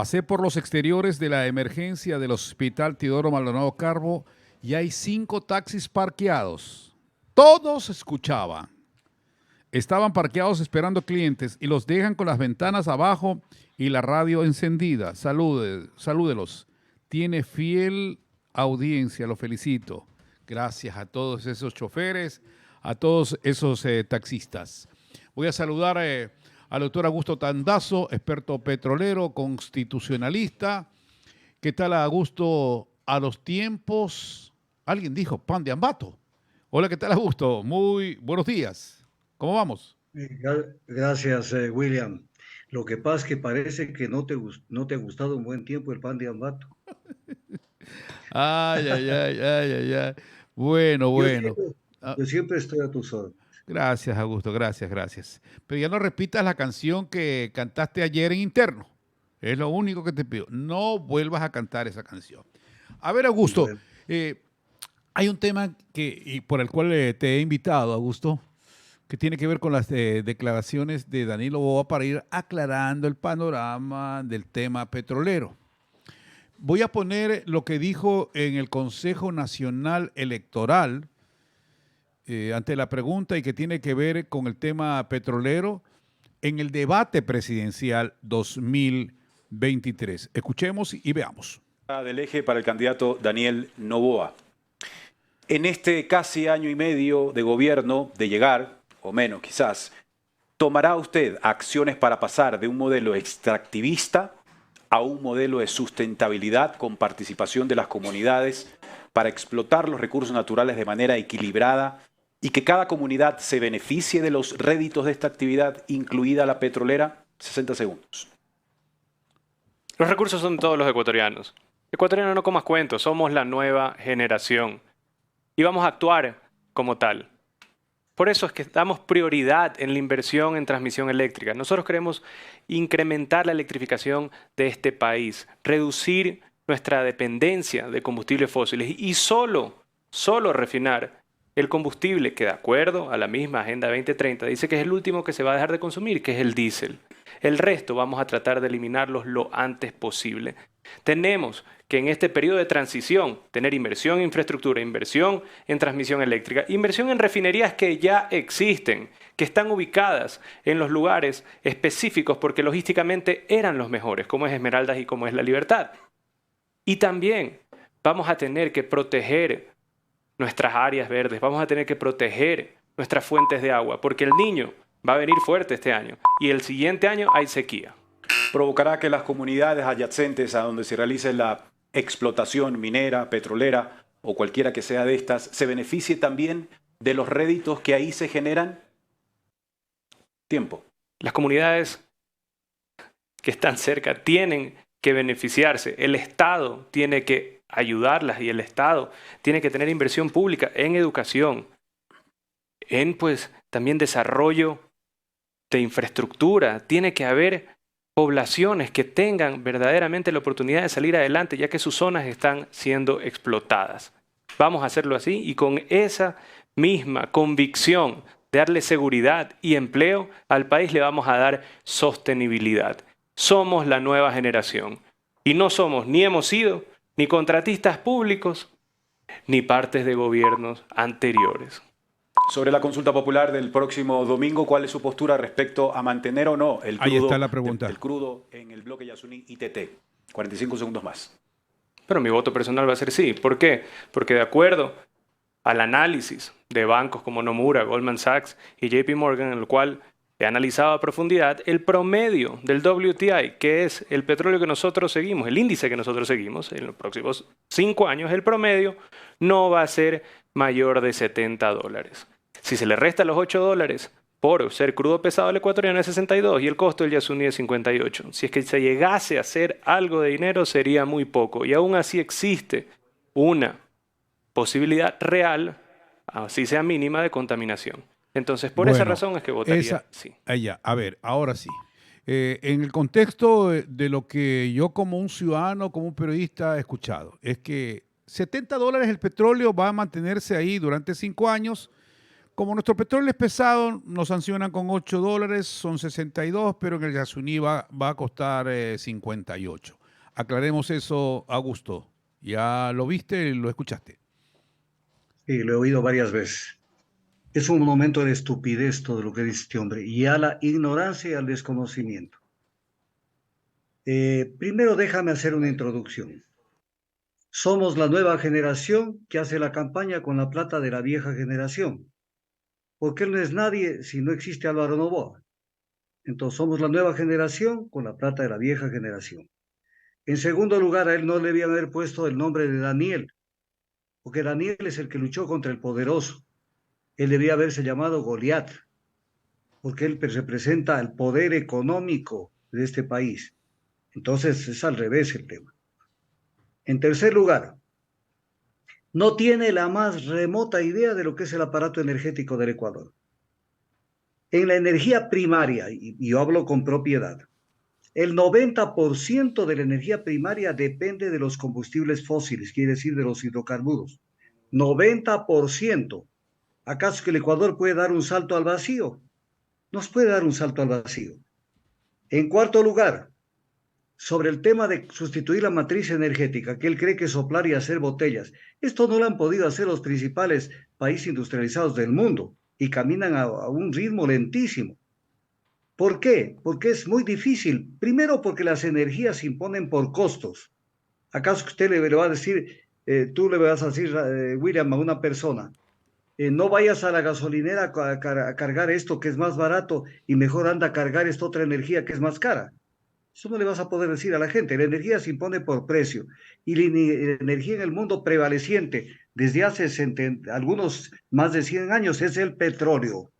Pasé por los exteriores de la emergencia del Hospital Teodoro Maldonado Carbo y hay 5 taxis parqueados. Todos escuchaban. Estaban parqueados esperando clientes y los dejan con las ventanas abajo y la radio encendida. Salúdelos. Tiene fiel audiencia, lo felicito. Gracias a todos esos choferes, a todos esos taxistas. Voy a saludar al doctor Augusto Tandazo, experto petrolero, constitucionalista. ¿Qué tal, Augusto? A los tiempos, alguien dijo pan de ambato. Hola, ¿qué tal, Augusto? Muy buenos días. ¿Cómo vamos? Gracias, William. Lo que pasa es que parece que no te ha gustado un buen tiempo el pan de ambato. Ay, ay, ay, ay, ay, ay. Bueno, Yo bueno. siempre, Ah, yo siempre estoy a tus órdenes. gracias, Augusto, gracias, gracias. Pero ya no repitas la canción que cantaste ayer en interno. Es lo único que te pido. No vuelvas a cantar esa canción. A ver, Augusto, Bueno, hay un tema y por el cual te he invitado, Augusto, que tiene que ver con las declaraciones de Danilo Boa para ir aclarando el panorama del tema petrolero. Voy a poner lo que dijo en el Consejo Nacional Electoral ante la pregunta y que tiene que ver con el tema petrolero en el debate presidencial 2023. Escuchemos y veamos. Del eje para el candidato Daniel Noboa. En este casi año y medio de gobierno, de llegar, o menos quizás, ¿tomará usted acciones para pasar de un modelo extractivista a un modelo de sustentabilidad con participación de las comunidades para explotar los recursos naturales de manera equilibrada y que cada comunidad se beneficie de los réditos de esta actividad, incluida la petrolera? 60 segundos. Los recursos son todos los ecuatorianos. Ecuatoriano, no comas cuentos, somos la nueva generación y vamos a actuar como tal. Por eso es que damos prioridad en la inversión en transmisión eléctrica. Nosotros queremos incrementar la electrificación de este país, reducir nuestra dependencia de combustibles fósiles y solo refinar el combustible que, de acuerdo a la misma Agenda 2030, dice que es el último que se va a dejar de consumir, que es el diésel. El resto vamos a tratar de eliminarlos lo antes posible. Tenemos que en este periodo de transición tener inversión en infraestructura, inversión en transmisión eléctrica, inversión en refinerías que ya existen, que están ubicadas en los lugares específicos porque logísticamente eran los mejores, como es Esmeraldas y como es La Libertad. Y también vamos a tener que proteger nuestras áreas verdes, vamos a tener que proteger nuestras fuentes de agua, porque el Niño va a venir fuerte este año y el siguiente año hay sequía. Provocará que las comunidades adyacentes a donde se realice la explotación minera, petrolera o cualquiera que sea de estas, se beneficie también de los réditos que ahí se generan. Tiempo. Las comunidades que están cerca tienen que beneficiarse. El Estado tiene que ayudarlas y el Estado tiene que tener inversión pública en educación, en también desarrollo de infraestructura. Tiene que haber poblaciones que tengan verdaderamente la oportunidad de salir adelante, ya que sus zonas están siendo explotadas. Vamos a hacerlo así y con esa misma convicción de darle seguridad y empleo al país le vamos a dar sostenibilidad. Somos la nueva generación y no somos ni hemos sido ni contratistas públicos ni partes de gobiernos anteriores. Sobre la consulta popular del próximo domingo, ¿cuál es su postura respecto a mantener o no el crudo, Ahí está la pregunta. el crudo en el bloque Yasuní ITT? 45 segundos más. Pero mi voto personal va a ser sí. ¿Por qué? Porque de acuerdo al análisis de bancos como Nomura, Goldman Sachs y JP Morgan, en el cual he analizado a profundidad, el promedio del WTI, que es el petróleo que nosotros seguimos, el índice que nosotros seguimos en los próximos 5 años, el promedio no va a ser mayor de $70. Si se le resta los $8 por ser crudo pesado al ecuatoriano es 62 y el costo del Yasuní es 58. Si es que se llegase a hacer algo de dinero sería muy poco y aún así existe una posibilidad real, así sea mínima, de contaminación. Entonces, por esa razón es que votaría sí. Allá, a ver, ahora sí. En el contexto de lo que yo como un ciudadano, como un periodista he escuchado, es que $70 el petróleo va a mantenerse ahí durante 5 años Como nuestro petróleo es pesado, nos sancionan con $8, son 62, pero en el Yasuní va a costar 58. Aclaremos eso, Augusto. ¿Ya lo viste? ¿Lo escuchaste? Sí, lo he oído varias veces. Es un monumento de estupidez todo lo que dice este hombre y a la ignorancia y al desconocimiento. Primero déjame hacer una introducción. Somos la nueva generación que hace la campaña con la plata de la vieja generación, porque él no es nadie si no existe Álvaro Noboa. Entonces somos la nueva generación con la plata de la vieja generación. En segundo lugar, a él no le debían haber puesto el nombre de Daniel, porque Daniel es el que luchó contra el poderoso. Él debía haberse llamado Goliat, porque él representa el poder económico de este país. Entonces es al revés el tema. En tercer lugar, no tiene la más remota idea de lo que es el aparato energético del Ecuador. En la energía primaria, y yo hablo con propiedad, el 90% de la energía primaria depende de los combustibles fósiles, quiere decir de los hidrocarburos. 90%. ¿Acaso que el Ecuador puede dar un salto al vacío? Nos puede dar un salto al vacío. En cuarto lugar, sobre el tema de sustituir la matriz energética, que él cree que soplar y hacer botellas. Esto no lo han podido hacer los principales países industrializados del mundo y caminan a un ritmo lentísimo. ¿Por qué? Porque es muy difícil. Primero, porque las energías se imponen por costos. ¿Acaso que usted le va a decir, tú le vas a decir, William, a una persona, no vayas a la gasolinera a cargar esto que es más barato y mejor anda a cargar esta otra energía que es más cara? Eso no le vas a poder decir a la gente. La energía se impone por precio y la energía en el mundo prevaleciente desde hace algunos más de 100 años es el petróleo.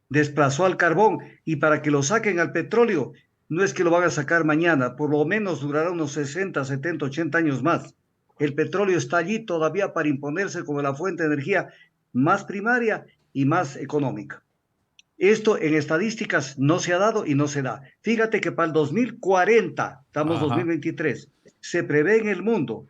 Desplazó al carbón y para que lo saquen al petróleo no es que lo van a sacar mañana, por lo menos durará unos 60, 70, 80 años más. El petróleo está allí todavía para imponerse como la fuente de energía más primaria y más económica. Esto en estadísticas no se ha dado y no se da. Fíjate que para el 2040, estamos 2023, se prevé en el mundo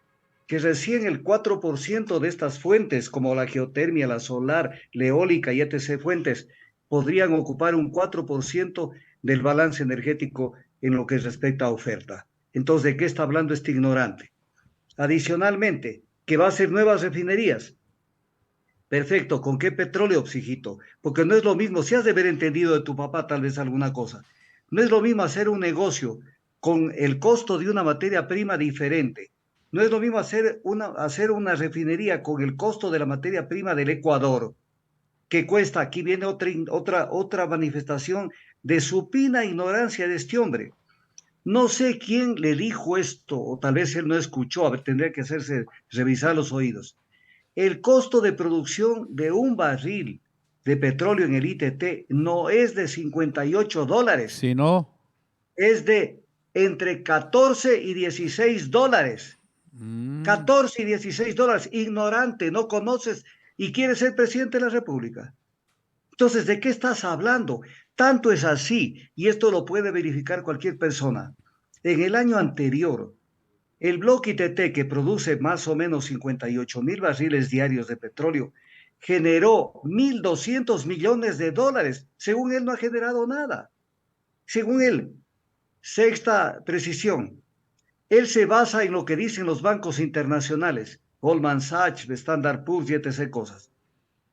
que recién el 4% de estas fuentes, como la geotermia, la solar, la eólica y etc. fuentes, podrían ocupar un 4% del balance energético en lo que respecta a oferta. Entonces, ¿de qué está hablando este ignorante? Adicionalmente, que va a hacer nuevas refinerías. Perfecto, ¿con qué petróleo, psijito? Porque no es lo mismo, si has de haber entendido de tu papá tal vez alguna cosa, no es lo mismo hacer un negocio con el costo de una materia prima diferente. No es lo mismo hacer una refinería con el costo de la materia prima del Ecuador, que cuesta, aquí viene otra manifestación de supina ignorancia de este hombre. No sé quién le dijo esto, o tal vez él no escuchó, a ver, tendría que revisar los oídos. El costo de producción de un barril de petróleo en el ITT no es de $58. Si no. Es de entre 14 y 16 dólares. 14 y 16 dólares. Ignorante, no conoces y quieres ser presidente de la República. Entonces, ¿de qué estás hablando? Tanto es así, y esto lo puede verificar cualquier persona. En el año anterior, el bloque ITT, que produce más o menos 58,000 barriles diarios de petróleo, generó 1.200 millones de dólares. Según él, no ha generado nada. Según él, sexta precisión, él se basa en lo que dicen los bancos internacionales, Goldman Sachs, Standard Poor's y etc. cosas.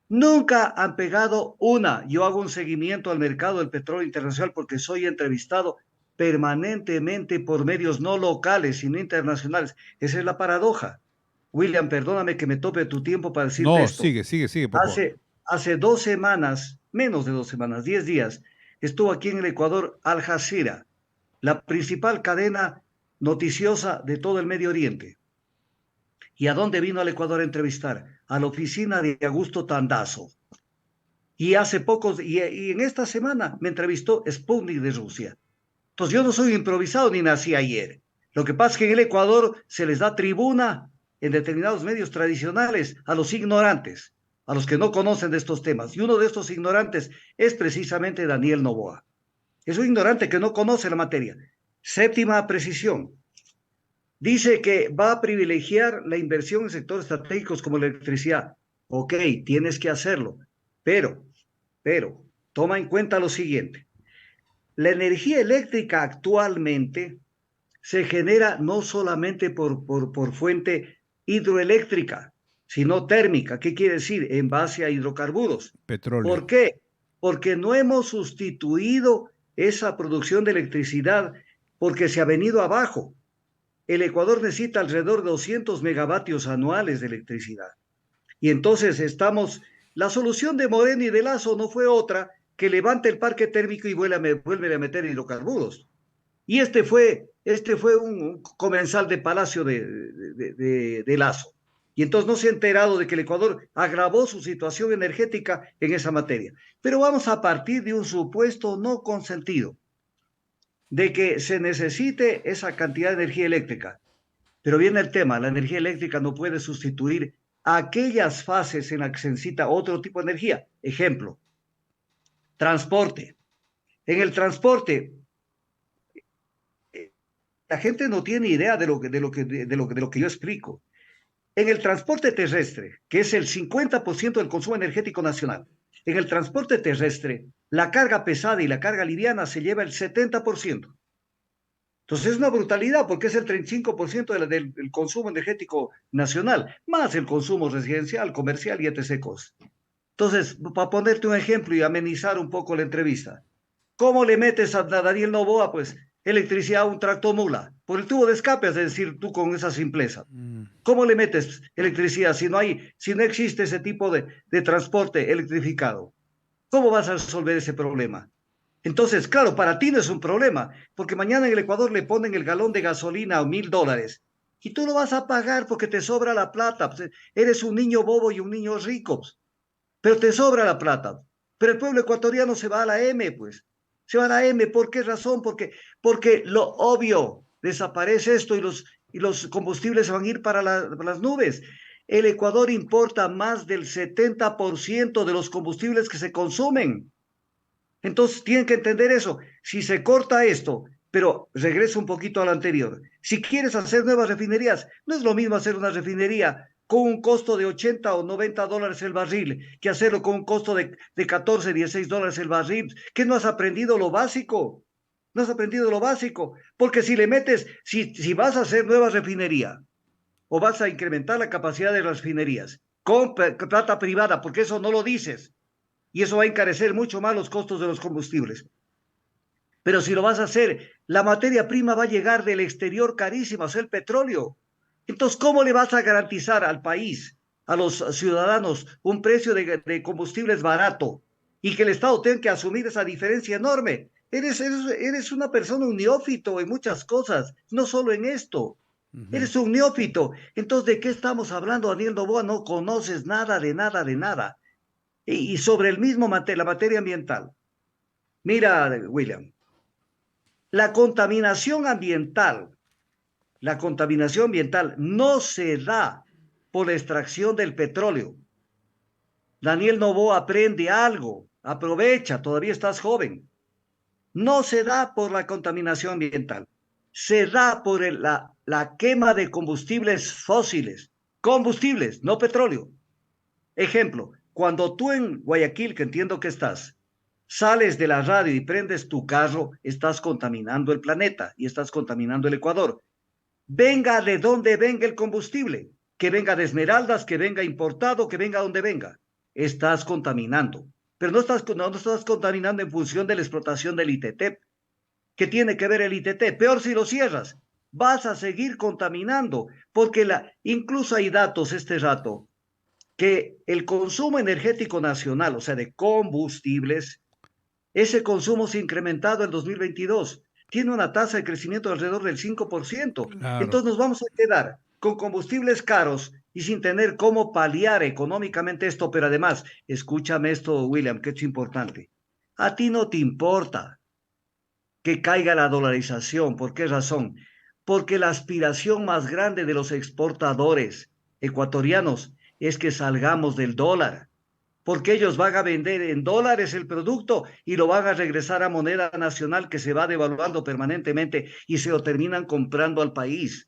Nunca han pegado una. Yo hago un seguimiento al mercado del petróleo internacional porque soy entrevistado permanentemente por medios no locales, sino internacionales. Esa es la paradoja. William, perdóname que me tope tu tiempo para decirte No, esto. sigue, por favor. Hace 2 semanas, menos de 2 semanas, 10 días, estuvo aquí en el Ecuador Al Jazeera, la principal cadena noticiosa de todo el Medio Oriente. ¿Y a dónde vino al Ecuador a entrevistar? A la oficina de Augusto Tandazo. Y hace pocos, y en esta semana me entrevistó Sputnik de Rusia. Entonces yo no soy improvisado ni nací ayer. Lo que pasa es que en el Ecuador se les da tribuna en determinados medios tradicionales a los ignorantes, a los que no conocen de estos temas. Y uno de estos ignorantes es precisamente Daniel Noboa. Es un ignorante que no conoce la materia. Séptima precisión. Dice que va a privilegiar la inversión en sectores estratégicos como la electricidad. Ok, tienes que hacerlo. Pero, toma en cuenta lo siguiente. La energía eléctrica actualmente se genera no solamente por fuente hidroeléctrica, sino térmica. ¿Qué quiere decir? En base a hidrocarburos. Petróleo. ¿Por qué? Porque no hemos sustituido esa producción de electricidad porque se ha venido abajo. El Ecuador necesita alrededor de 200 megavatios anuales de electricidad. Y entonces la solución de Moreno y de Lazo no fue otra que levante el parque térmico y vuelve a meter hidrocarburos. Y este fue un comensal de Palacio de Lazo. Y entonces no se ha enterado de que el Ecuador agravó su situación energética en esa materia. Pero vamos a partir de un supuesto no consentido, de que se necesite esa cantidad de energía eléctrica. Pero viene el tema, la energía eléctrica no puede sustituir aquellas fases en las que se necesita otro tipo de energía. Ejemplo, transporte. En el transporte, la gente no tiene idea de lo que yo explico. En el transporte terrestre, que es el 50% del consumo energético nacional, en el transporte terrestre, la carga pesada y la carga liviana se lleva el 70%. Entonces es una brutalidad porque es el 35% del consumo energético nacional, más el consumo residencial, comercial y etc. Entonces, para ponerte un ejemplo y amenizar un poco la entrevista, ¿cómo le metes a Daniel Noboa, pues, electricidad a un tractomula? Por el tubo de escape, es decir, tú con esa simpleza. ¿Cómo le metes electricidad si no existe ese tipo de transporte electrificado? ¿Cómo vas a resolver ese problema? Entonces, claro, para ti no es un problema, porque mañana en el Ecuador le ponen el galón de gasolina a $1.000 y tú lo vas a pagar porque te sobra la plata. Pues, eres un niño bobo y un niño rico, pero te sobra la plata. Pero el pueblo ecuatoriano se va a la M, pues. Se va a la M. ¿Por qué razón? Porque lo obvio, desaparece esto y los combustibles se van a ir para las nubes. El Ecuador importa más del 70% de los combustibles que se consumen. Entonces tienen que entender eso. Si se corta esto, pero regreso un poquito a lo anterior. Si quieres hacer nuevas refinerías, no es lo mismo hacer una refinería con un costo de 80 o 90 dólares el barril que hacerlo con un costo de 14, 16 dólares el barril. ¿Qué no has aprendido lo básico? No has aprendido lo básico. Porque si le metes, si vas a hacer nueva refinería o vas a incrementar la capacidad de las refinerías con plata privada, porque eso no lo dices, y eso va a encarecer mucho más los costos de los combustibles. Pero si lo vas a hacer, la materia prima va a llegar del exterior carísima, o sea, el petróleo. Entonces, ¿cómo le vas a garantizar al país, a los ciudadanos, un precio de combustibles barato y que el Estado tenga que asumir esa diferencia enorme? Eres una persona, un neófito en muchas cosas, no solo en esto. Eres un neófito. Entonces, ¿de qué estamos hablando, Daniel Noboa? No conoces nada de nada de nada. Y sobre el mismo la materia ambiental. Mira, William, la contaminación ambiental no se da por la extracción del petróleo. Daniel Noboa aprende algo, aprovecha, todavía estás joven. No se da por la contaminación ambiental, se da por la quema de combustibles fósiles, combustibles, no petróleo. Ejemplo, cuando tú en Guayaquil, que entiendo que estás, sales de la radio y prendes tu carro, estás contaminando el planeta y estás contaminando el Ecuador. Venga de donde venga el combustible, que venga de Esmeraldas, que venga importado, que venga donde venga. Estás contaminando, pero no estás contaminando en función de la explotación del ITT. ¿Qué tiene que ver el ITT? Peor si lo cierras. Vas a seguir contaminando, porque incluso hay datos este rato que el consumo energético nacional, o sea, de combustibles, ese consumo se ha incrementado en 2022. Tiene una tasa de crecimiento alrededor del 5%. Claro. Entonces nos vamos a quedar con combustibles caros y sin tener cómo paliar económicamente esto. Pero además, escúchame esto, William, que es importante. A ti no te importa que caiga la dolarización. ¿Por qué razón? Porque la aspiración más grande de los exportadores ecuatorianos es que salgamos del dólar, porque ellos van a vender en dólares el producto y lo van a regresar a moneda nacional que se va devaluando permanentemente y se lo terminan comprando al país,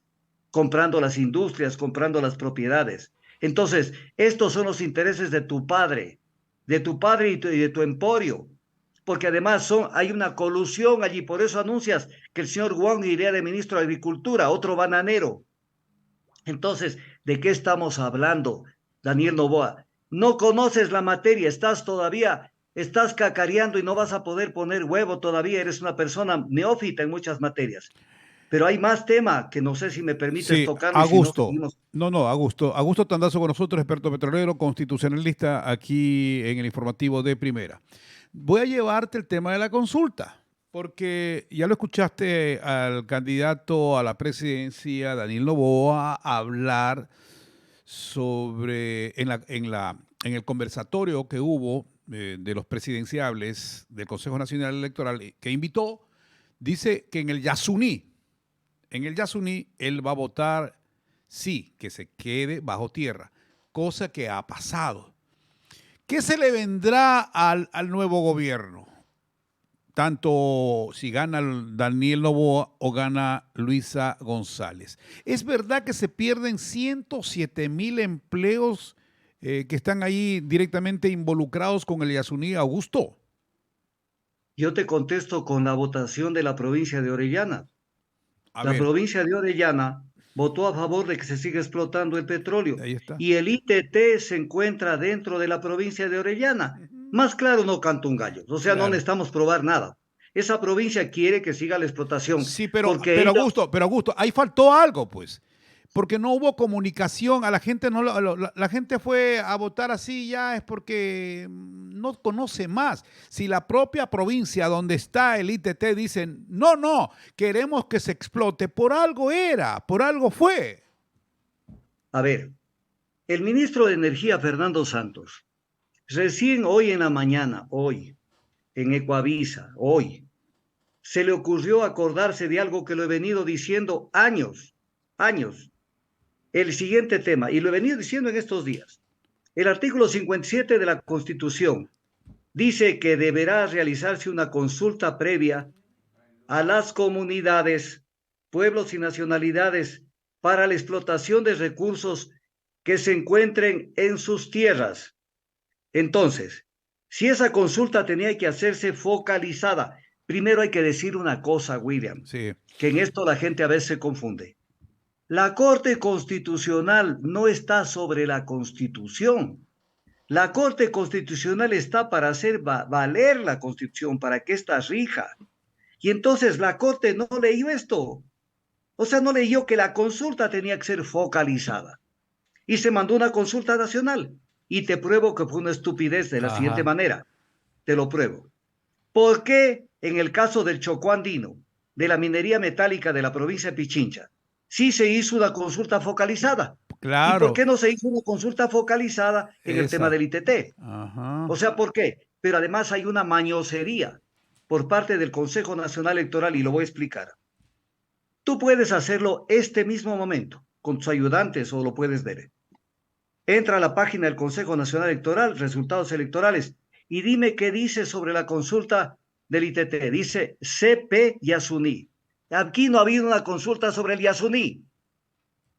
comprando las industrias, comprando las propiedades. Entonces, estos son los intereses de tu padre, de tu padre y de tu emporio, porque además hay una colusión allí, por eso anuncias que el señor Wong iría de ministro de Agricultura, otro bananero. Entonces, ¿de qué estamos hablando, Daniel Noboa? No conoces la materia, estás cacareando y no vas a poder poner huevo todavía, eres una persona neófita en muchas materias. Pero hay más tema que no sé si me permites Sí, tocarlo y si no Augusto. seguimos. No, Augusto. Augusto Tandazo con nosotros, experto petrolero, constitucionalista, aquí en el informativo de Primera. Voy a llevarte el tema de la consulta, porque ya lo escuchaste al candidato a la presidencia, Daniel Noboa, hablar sobre, en el conversatorio que hubo de los presidenciables del Consejo Nacional Electoral, que invitó, dice que en el Yasuní, él va a votar sí, que se quede bajo tierra, cosa que ha pasado. ¿Qué se le vendrá al nuevo gobierno? Tanto si gana Daniel Noboa o gana Luisa González. ¿Es verdad que se pierden 107,000 empleos que están ahí directamente involucrados con el Yasuní, Augusto? Yo te contesto con la votación de la provincia de Orellana. A La ver, provincia de Orellana votó a favor de que se siga explotando el petróleo ahí está. y el ITT se encuentra dentro de la provincia de Orellana. Más claro no canta un gallo, o sea, no Claro. necesitamos probar nada. Esa provincia quiere que siga la explotación Sí, porque ellos, Pero Augusto, ahí faltó algo, pues. Porque no hubo comunicación, a la gente no la gente fue a votar así ya es porque no conoce más. Si la propia provincia donde está el ITT dicen, no, queremos que se explote, por algo era, por algo fue. a ver, el ministro de Energía, Fernando Santos, recién hoy en la mañana, hoy, en Ecuavisa, hoy, se le ocurrió acordarse de algo que lo he venido diciendo años. El siguiente tema, y lo he venido diciendo en estos días. El artículo 57 de la Constitución dice que deberá realizarse una consulta previa a las comunidades, pueblos y nacionalidades para la explotación de recursos que se encuentren en sus tierras. Entonces, si esa consulta tenía que hacerse focalizada, primero hay que decir una cosa, William, Sí, que en esto la gente a veces se confunde. La Corte Constitucional no está sobre la Constitución. La Corte Constitucional está para hacer valer la Constitución, para que ésta rija. Y entonces la Corte no leyó esto. O sea, no leyó que la consulta tenía que ser focalizada. Y se mandó una consulta nacional. Y te pruebo que fue una estupidez de la siguiente ajá. manera. Te lo pruebo. ¿Por qué en el caso del Chocó Andino, de la minería metálica de la provincia de Pichincha, sí se hizo una consulta focalizada? ¿Y por Claro, qué no se hizo una consulta focalizada en el tema esa. del ITT? Ajá. O sea, ¿por qué? Pero además hay una mañosería por parte del Consejo Nacional Electoral y lo voy a explicar. Tú puedes hacerlo este mismo momento con tus ayudantes o lo puedes ver. Entra a la página del Consejo Nacional Electoral, resultados electorales, y dime qué dice sobre la consulta del ITT. Dice CP Yasuní. Aquí no ha habido una consulta sobre el Yasuní.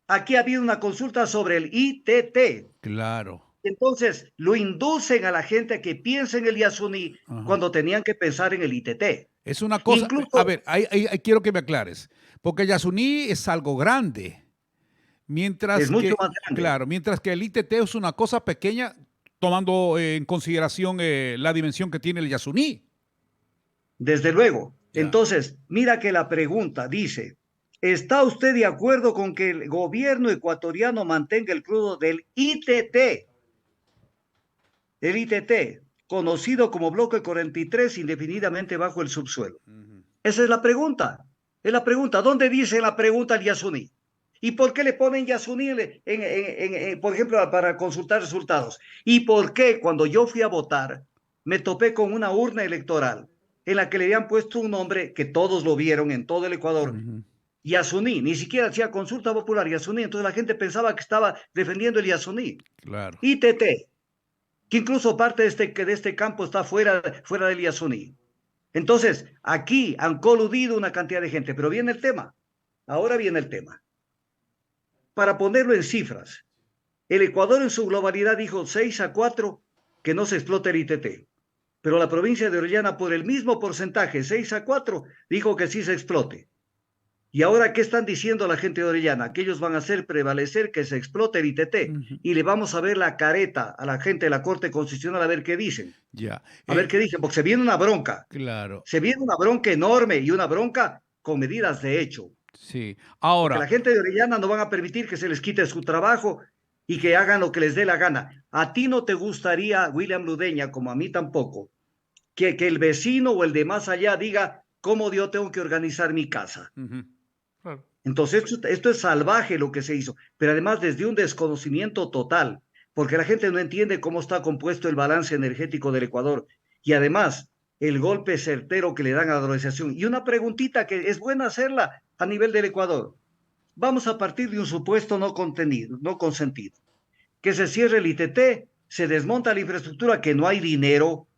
Aquí ha habido una consulta sobre el ITT. Claro. Entonces, lo inducen a la gente a que piense en el Yasuní Ajá. cuando tenían que pensar en el ITT. Es una cosa, a Incluso ver, ahí quiero que me aclares, porque Yasuní es algo grande, es mientras mucho que, más grande. claro, mientras que el ITT es una cosa pequeña, tomando en consideración la dimensión que tiene el Yasuní. Desde luego. Ya. Entonces, mira que la pregunta dice, ¿está usted de acuerdo con que el gobierno ecuatoriano mantenga el crudo del ITT? El ITT, conocido como Bloque 43, indefinidamente bajo el subsuelo. Esa es la pregunta. Es la pregunta. ¿Dónde dice la pregunta el Yasuní? ¿Y por qué le ponen Yasuní, por ejemplo, para consultar resultados? ¿Y por qué cuando yo fui a votar me topé con una urna electoral en la que le habían puesto un nombre que todos lo vieron en todo el Ecuador? Ujú. Yasuní, ni siquiera hacía consulta popular, Yasuní. Entonces la gente pensaba que estaba defendiendo el Yasuní. Claro. ITT, que incluso parte de este campo está fuera del Yasuní. Entonces, aquí han coludido una cantidad de gente, pero viene el tema. Ahora viene el tema. Para ponerlo en cifras, el Ecuador en su globalidad dijo 6-4 que no se explote el ITT. Pero la provincia de Orellana, por el mismo porcentaje, 6-4, dijo que sí se explote. ¿Y ahora qué están diciendo la gente de Orellana? Que ellos van a hacer prevalecer que se explote el ITT. Y le vamos a ver la careta a la gente de la Corte Constitucional a ver qué dicen. Ya. A ver qué dicen, porque se viene una bronca. Claro. Se viene una bronca enorme y una bronca con medidas de hecho. Sí. Porque Ahora, la gente de Orellana no van a permitir que se les quite su trabajo y que hagan lo que les dé la gana. A ti no te gustaría, William Ludeña, como a mí tampoco, que el vecino o el de más allá diga cómo yo tengo que organizar mi casa. claro. Entonces, esto es salvaje lo que se hizo, pero además desde un desconocimiento total, porque la gente no entiende cómo está compuesto el balance energético del Ecuador y además el golpe certero que le dan a la dolarización. Y una preguntita que es buena hacerla a nivel del Ecuador. Vamos a partir de un supuesto no contenido, no consentido, que se cierre el ITT, se desmonta la infraestructura, que no hay dinero,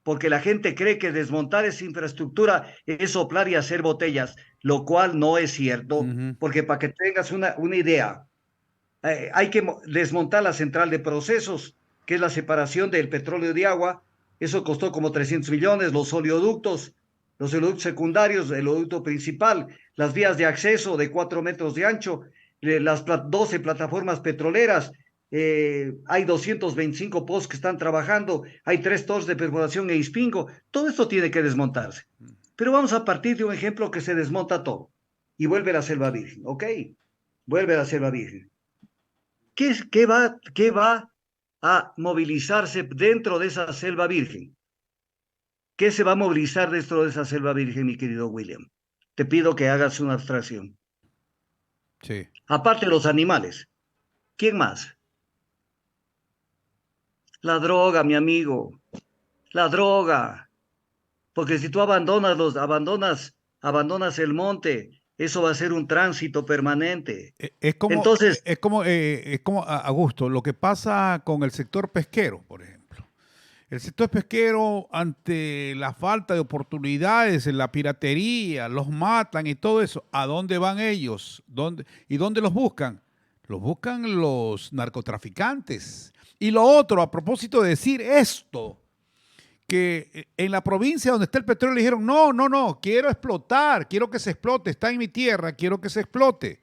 porque la gente cree que desmontar esa infraestructura es soplar y hacer botellas, lo cual no es cierto, porque para que tengas una idea, hay que desmontar la central de procesos, que es la separación del petróleo de agua, eso costó como 300 millones, los oleoductos secundarios, el oleoducto principal, las vías de acceso de 4 metros de ancho, las 12 plataformas petroleras, hay 225 pozos que están trabajando, hay 3 torres de perforación e Ispingo, todo esto tiene que desmontarse. Pero vamos a partir de un ejemplo que se desmonta todo y vuelve la selva virgen, ¿ok? Vuelve la selva virgen. ¿Qué va a movilizarse dentro de esa selva virgen? ¿Qué se va a movilizar dentro de esa selva virgen, mi querido William? Te pido que hagas una abstracción. Sí. Aparte de los animales, ¿quién más? La droga, mi amigo. La droga. Porque si tú abandonas el monte, eso va a ser un tránsito permanente. Es como, Entonces, Augusto, lo que pasa con el sector pesquero, por ejemplo. El sector pesquero, ante la falta de oportunidades en la piratería, los matan y todo eso, ¿a dónde van ellos? ¿Y dónde los buscan? Los buscan los narcotraficantes. Y lo otro, a propósito de decir esto, que en la provincia donde está el petróleo le dijeron, no, quiero explotar, quiero que se explote, está en mi tierra, quiero que se explote.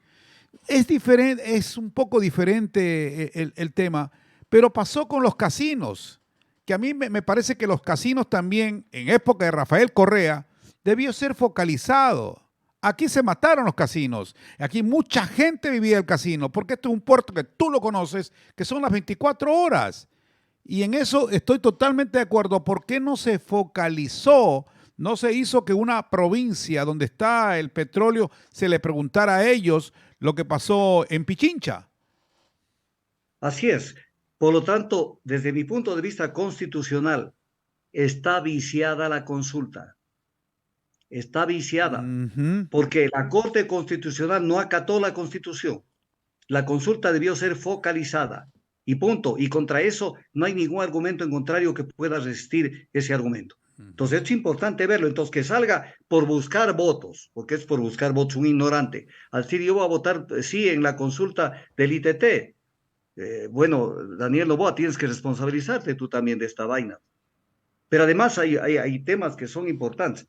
Es diferente, es un poco diferente el tema, pero pasó con los casinos, que a mí me parece que los casinos también, en época de Rafael Correa, debió ser focalizado. Aquí se mataron los casinos, aquí mucha gente vivía el casino, porque esto es un puerto que tú lo conoces, que son las 24 horas. Y en eso estoy totalmente de acuerdo. ¿Por qué no se focalizó, no se hizo que una provincia donde está el petróleo se le preguntara a ellos lo que pasó en Pichincha? así es. Por lo tanto, desde mi punto de vista constitucional, está viciada la consulta. Está viciada, porque la Corte Constitucional no acató la Constitución. La consulta debió ser focalizada y punto. Y contra eso no hay ningún argumento en contrario que pueda resistir ese argumento. Entonces es importante verlo. Entonces que salga por buscar votos, porque es por buscar votos un ignorante. Al decir yo voy a votar sí en la consulta del ITT. Bueno, Daniel Noboa, tienes que responsabilizarte tú también de esta vaina. Pero además hay temas que son importantes.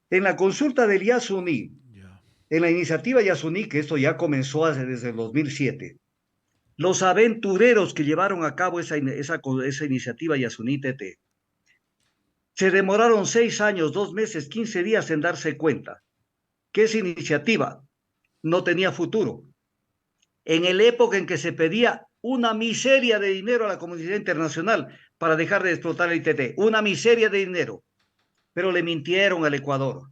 En la consulta del Yasuní, en la iniciativa Yasuní, que esto ya comenzó desde el 2007, los aventureros que llevaron a cabo esa iniciativa Yasuní TT se demoraron 6 años, 2 meses, 15 días en darse cuenta que esa iniciativa no tenía futuro. En la época en que se pedía una miseria de dinero a la comunidad internacional para dejar de explotar el ITT, una miseria de dinero, pero le mintieron al Ecuador.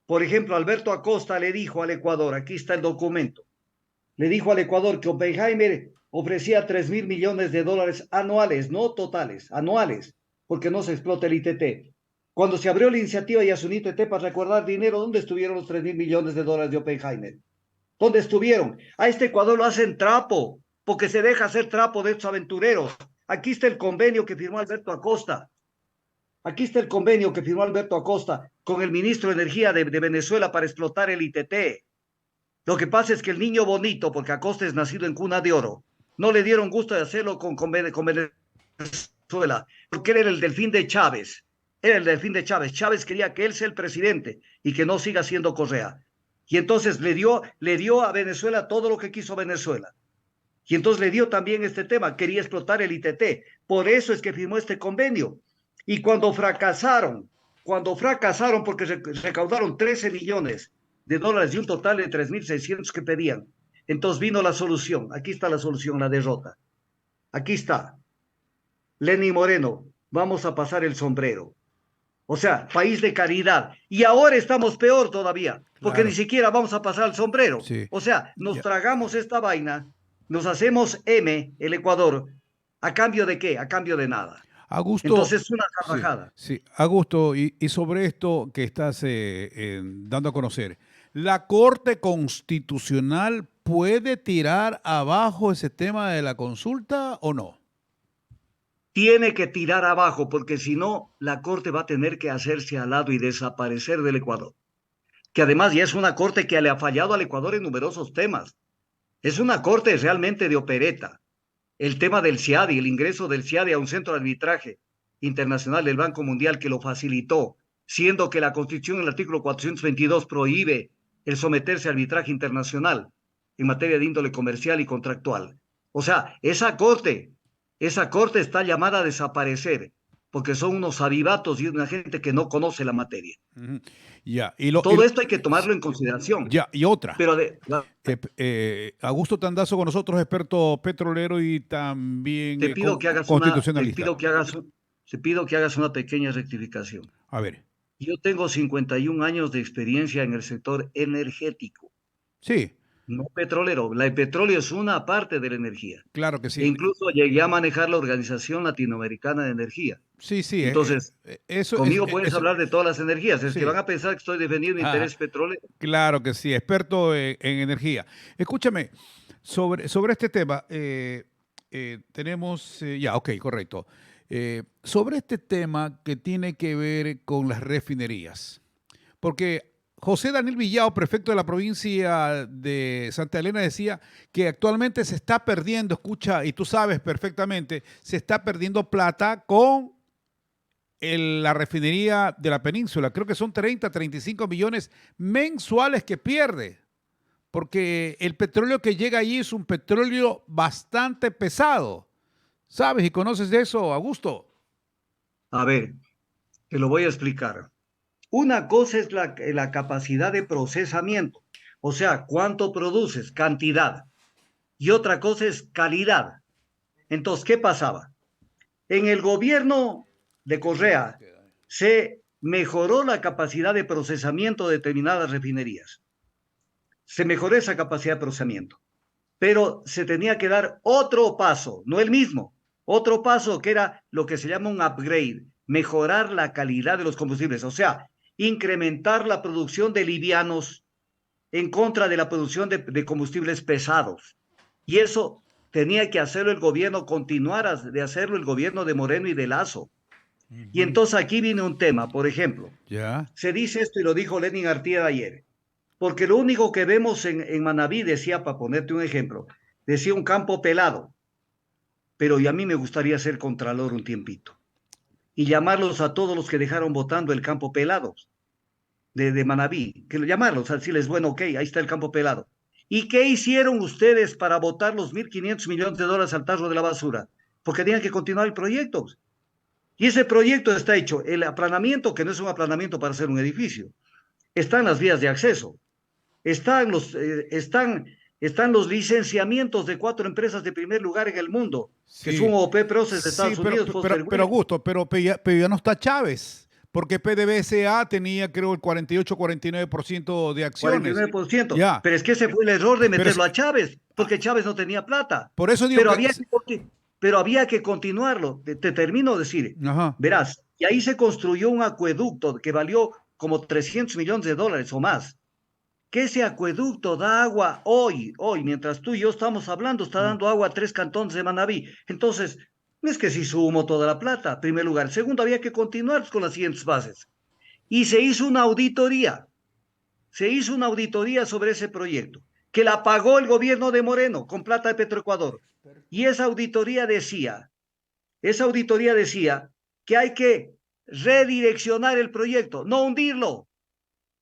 Por ejemplo, Alberto Acosta le dijo al Ecuador, aquí está el documento, le dijo al Ecuador que Oppenheimer ofrecía 3.000 millones de dólares anuales, no totales, anuales, porque no se explota el ITT. Cuando se abrió la iniciativa Yasuní TT para recordar dinero, ¿dónde estuvieron los 3.000 millones de dólares de Oppenheimer? ¿Dónde estuvieron? A este Ecuador lo hacen trapo, porque se deja hacer trapo de estos aventureros. Aquí está el convenio que firmó Alberto Acosta. Aquí está el convenio que firmó Alberto Acosta con el ministro de Energía de Venezuela para explotar el ITT. Lo que pasa es que el niño bonito, porque Acosta es nacido en cuna de oro, no le dieron gusto de hacerlo con Venezuela Venezuela, porque él era el delfín de Chávez. Era el delfín de Chávez. Chávez quería que él sea el presidente y que no siga siendo Correa. Y entonces le dio a Venezuela todo lo que quiso Venezuela. Y entonces le dio también este tema, quería explotar el ITT. Por eso es que firmó este convenio. Y cuando fracasaron porque recaudaron 13 millones de dólares y un total de 3.600 que pedían, entonces vino la solución. Aquí está la solución, la derrota. Aquí está. Lenín Moreno, vamos a pasar el sombrero. O sea, país de caridad. Y ahora estamos peor todavía, porque Claro. ni siquiera vamos a pasar el sombrero. Sí. O sea, nos Ya. tragamos esta vaina, nos hacemos M, el Ecuador, ¿a cambio de qué? A cambio de nada. Augusto, Entonces es una sí, salvajada. sí. Augusto, y sobre esto que estás dando a conocer, ¿la Corte Constitucional puede tirar abajo ese tema de la consulta o no? Tiene que tirar abajo, porque si no, la Corte va a tener que hacerse al lado y desaparecer del Ecuador. Que además ya es una Corte que le ha fallado al Ecuador en numerosos temas. Es una Corte realmente de opereta. El tema del CIADI, el ingreso del CIADI a un centro de arbitraje internacional del Banco Mundial que lo facilitó, siendo que la Constitución en el artículo 422 prohíbe el someterse a arbitraje internacional en materia de índole comercial y contractual. O sea, esa corte está llamada a desaparecer porque son unos avivatos y una gente que no conoce la materia. Ujú. Ya, Todo esto hay que tomarlo en consideración. ya, y otra. Pero Augusto Tandazo con nosotros, experto petrolero y también te pido que hagas constitucionalista. te pido que hagas una pequeña rectificación. A ver, Yo tengo 51 años de experiencia en el sector energético, sí, no petrolero. El petróleo es una parte de la energía. claro que E sí. incluso llegué a manejar la Organización Latinoamericana de Energía. Sí, sí, Entonces, eso es, conmigo puedes hablar de todas las energías. Es que sí. van a pensar que estoy defendiendo Ah, interés petrolero. claro que sí, experto en energía. Escúchame, sobre este tema, tenemos, ya, ok, correcto. Sobre este tema que tiene que ver con las refinerías, porque José Daniel Villao, prefecto de la provincia de Santa Elena, decía que actualmente se está perdiendo, escucha, y tú sabes perfectamente, se está perdiendo plata con la refinería de la península. Creo que son 30, 35 millones mensuales que pierde, porque el petróleo que llega allí es un petróleo bastante pesado. ¿Sabes y conoces de eso, Augusto? A ver, te lo voy a explicar. Una cosa es la capacidad de procesamiento, o sea, cuánto produces, cantidad. Y otra cosa es calidad. Entonces, ¿qué pasaba? En el gobierno de Correa se mejoró la capacidad de procesamiento de determinadas refinerías. Se mejoró esa capacidad de procesamiento. Pero se tenía que dar otro paso, no el mismo, otro paso que era lo que se llama un upgrade, mejorar la calidad de los combustibles, o sea, incrementar la producción de livianos en contra de la producción de combustibles pesados. Y eso tenía que hacerlo el gobierno, continuar de hacerlo el gobierno de Moreno y de Lazo. Y entonces aquí viene un tema, por ejemplo, Ya. se dice esto y lo dijo Lenin Artieda ayer, porque lo único que vemos en Manabí, decía, para ponerte un ejemplo, decía un campo pelado, pero y a mí me gustaría ser contralor un tiempito y llamarlos a todos los que dejaron votando el campo pelado de Manabí, que llamarlos, a decirles, bueno, ok, ahí está el campo pelado. ¿Y qué hicieron ustedes para votar los 1.500 millones de dólares al tarro de la basura? Porque tenían que continuar el proyecto. Y ese proyecto está hecho, el aplanamiento, que no es un aplanamiento para hacer un edificio, están las vías de acceso, están los licenciamientos de 4 empresas de primer lugar en el mundo, que son Sí, OP Process de sí, Estados Unidos, pero Augusto, pero ya no está Chávez, porque PDVSA tenía, creo, el 48, 49% de acciones. 49%. Ya, Pero es que ese fue el error de pero meterlo a Chávez, porque Chávez no tenía plata. por eso digo Pero que... había que continuarlo. Te termino de decir, Ajá. verás, y ahí se construyó un acueducto que valió como 300 millones de dólares o más. Que ese acueducto da agua hoy, mientras tú y yo estamos hablando, está dando agua a 3 cantones de Manabí. Entonces, no es que se sumó toda la plata, en primer lugar. Segundo, había que continuar con las siguientes bases. Y se hizo una auditoría sobre ese proyecto, que la pagó el gobierno de Moreno con plata de Petroecuador. Y esa auditoría decía esa auditoría decía que hay que redireccionar el proyecto, no hundirlo.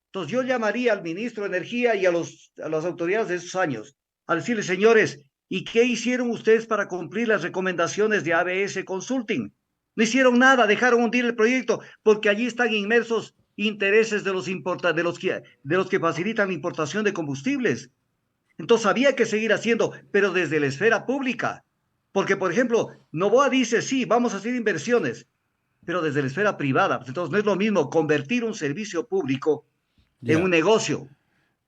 Entonces yo llamaría al ministro de Energía y a las autoridades de esos años a decirles, señores, ¿y qué hicieron ustedes para cumplir las recomendaciones de ABS Consulting? No hicieron nada, dejaron hundir el proyecto porque allí están inmersos intereses de los que facilitan la importación de combustibles. Entonces había que seguir haciendo, pero desde la esfera pública. Porque, por ejemplo, Novoa dice, sí, vamos a hacer inversiones, pero desde la esfera privada. Entonces no es lo mismo convertir un servicio público en un Ya. negocio.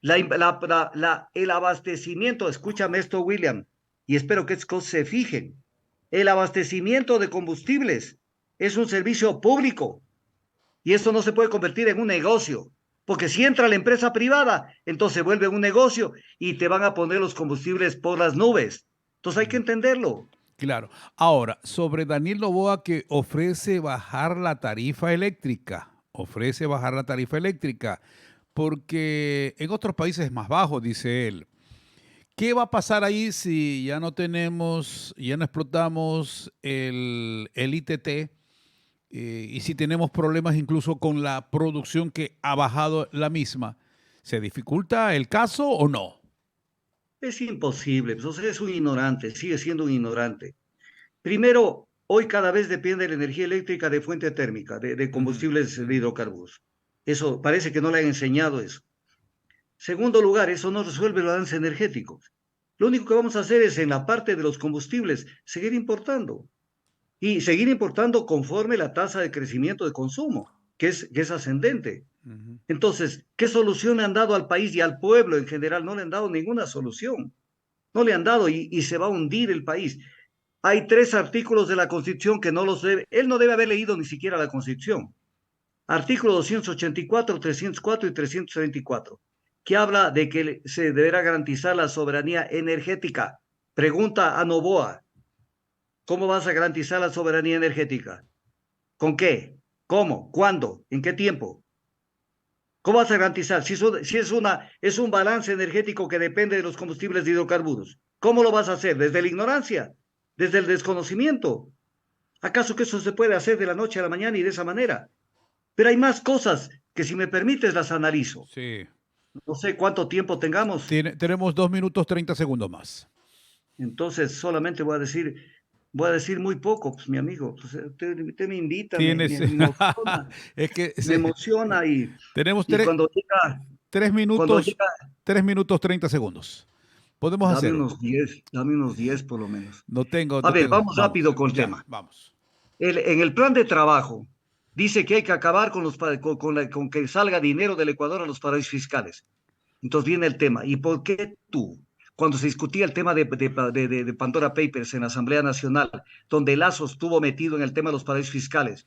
El abastecimiento, escúchame esto, William, y espero que estos se fijen. El abastecimiento de combustibles es un servicio público y esto no se puede convertir en un negocio, porque si entra la empresa privada, entonces se vuelve un negocio y te van a poner los combustibles por las nubes. Entonces hay que entenderlo. Claro. Ahora, sobre Daniel Noboa que ofrece bajar la tarifa eléctrica, porque en otros países es más bajo, dice él. ¿Qué va a pasar ahí si ya no explotamos el ITT y si tenemos problemas incluso con la producción que ha bajado la misma? ¿Se dificulta el caso o no? Es imposible, pues, o sea, es un ignorante, sigue siendo un ignorante. Primero, hoy cada vez depende la energía eléctrica de fuente térmica, de Ujú. combustibles de hidrocarburos. Eso parece que no le han enseñado eso. Segundo lugar, eso no resuelve el balance energético. Lo único que vamos a hacer es en la parte de los combustibles seguir importando y seguir importando conforme la tasa de crecimiento de consumo, que es ascendente. Ujú. Entonces, ¿qué solución le han dado al país y al pueblo en general? No le han dado ninguna solución. No le han dado y se va a hundir el país. Hay 3 artículos de la Constitución que no los debe, él no debe haber leído ni siquiera la Constitución. Artículo 284, 304 y 334, que habla de que se deberá garantizar la soberanía energética. Pregunta a Novoa, ¿cómo vas a garantizar la soberanía energética? ¿Con qué? ¿Cómo? ¿Cuándo? ¿En qué tiempo? ¿Cómo vas a garantizar? Si es un balance energético que depende de los combustibles de hidrocarburos. ¿Cómo lo vas a hacer? ¿Desde la ignorancia? ¿Desde el desconocimiento? ¿Acaso que eso se puede hacer de la noche a la mañana y de esa manera? Pero hay más cosas que si me permites las analizo. Sí. No sé cuánto tiempo tengamos, Tenemos 2 minutos 30 segundos más. entonces solamente voy a decir muy poco, pues mi amigo. Pues, usted me invita, Tienes, es que me emociona tenemos y tres cuando minutos, llega, 3 minutos 30 segundos. Podemos hacerlo. dame unos 10 por lo menos. A No ver, tengo. vamos Vamos, rápido con el ya, tema. vamos. En el plan de trabajo dice que hay que acabar con que salga dinero del Ecuador a los paraísos fiscales. Entonces viene el tema. ¿Y por qué tú, cuando se discutía el tema de Pandora Papers en la Asamblea Nacional, donde Lazo estuvo metido en el tema de los paraísos fiscales,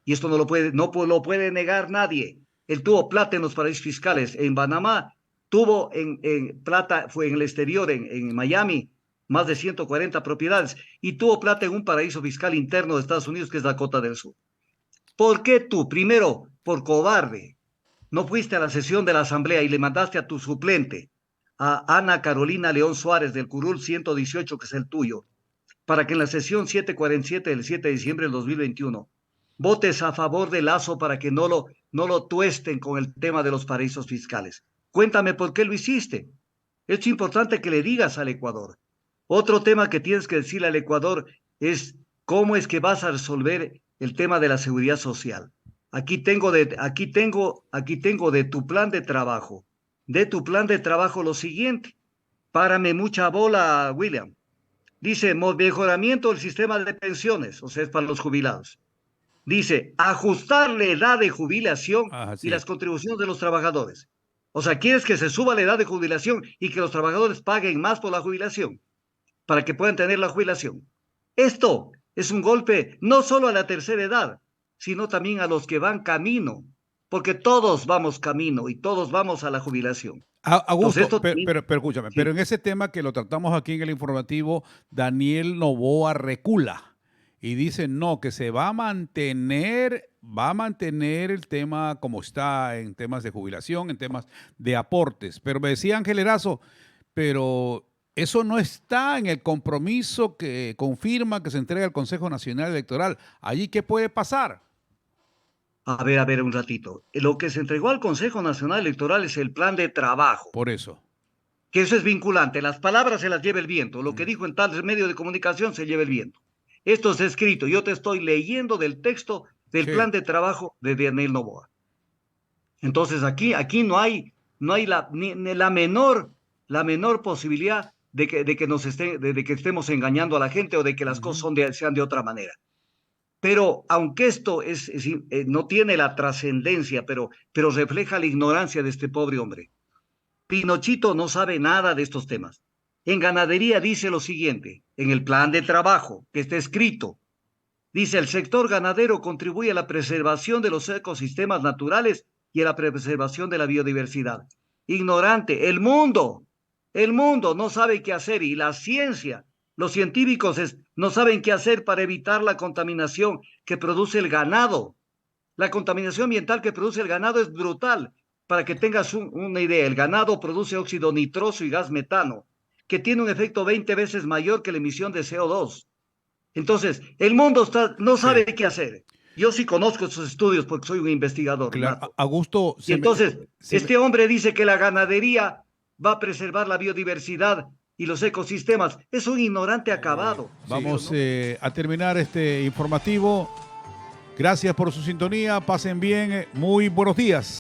y esto lo puede negar nadie, él tuvo plata en los paraísos fiscales, en Panamá, tuvo plata, fue en el exterior, en Miami, más de 140 propiedades, y tuvo plata en un paraíso fiscal interno de Estados Unidos, que es Dakota del Sur. ¿Por qué tú, primero, por cobarde, no fuiste a la sesión de la Asamblea y le mandaste a tu suplente, a Ana Carolina León Suárez del Curul 118, que es el tuyo, para que en la sesión 747 del 7 de diciembre del 2021 votes a favor de Lazo para que no lo tuesten con el tema de los paraísos fiscales? Cuéntame por qué lo hiciste. Es importante que le digas al Ecuador. Otro tema que tienes que decirle al Ecuador es cómo es que vas a resolver el tema de la seguridad social. Aquí tengo de tu plan de trabajo lo siguiente. Párame mucha bola, William. Dice, mejoramiento del sistema de pensiones, o sea, es para los jubilados. Dice, ajustar la edad de jubilación Ajá, y sí. las contribuciones de los trabajadores. O sea, quieres que se suba la edad de jubilación y que los trabajadores paguen más por la jubilación, para que puedan tener la jubilación. Esto es un golpe no solo a la tercera edad, sino también a los que van camino, porque todos vamos camino y todos vamos a la jubilación. Entonces, Augusto, esto también, pero escúchame, pero sí, en ese tema que lo tratamos aquí en el informativo, Daniel Noboa recula y dice no, que se va a mantener el tema como está en temas de jubilación, en temas de aportes. Pero me decía Ángel Erazo, pero Eso no está en el compromiso que confirma que se entrega al Consejo Nacional Electoral. ¿Allí qué puede pasar? A ver, un ratito. Lo que se entregó al Consejo Nacional Electoral es el plan de trabajo, Por eso. que eso es vinculante. Las palabras se las lleva el viento. Lo que dijo en tales medios de comunicación se lleva el viento. Esto es escrito. Yo te estoy leyendo del texto del Sí. plan de trabajo de Daniel Noboa. Entonces aquí no hay ni la menor posibilidad de que estemos engañando a la gente o de que las cosas sean de otra manera. Pero aunque esto no tiene la trascendencia, pero refleja la ignorancia de este pobre hombre. Pinochito no sabe nada de estos temas. En ganadería dice lo siguiente, en el plan de trabajo que está escrito, dice: el sector ganadero contribuye a la preservación de los ecosistemas naturales y a la preservación de la biodiversidad. Ignorante, el mundo no sabe qué hacer, y la ciencia, los científicos no saben qué hacer para evitar la contaminación que produce el ganado. La contaminación ambiental que produce el ganado es brutal. Para que tengas una idea, el ganado produce óxido nitroso y gas metano, que tiene un efecto 20 veces mayor que la emisión de CO2. Entonces, el mundo no sabe qué hacer. Yo sí conozco esos estudios porque soy un investigador Claro, nato. Augusto, Y entonces, este hombre dice que la ganadería va a preservar la biodiversidad y los ecosistemas. Es un ignorante acabado. vamos ¿Sí o no? a terminar este informativo. Gracias por su sintonía. Pasen bien. Muy buenos días.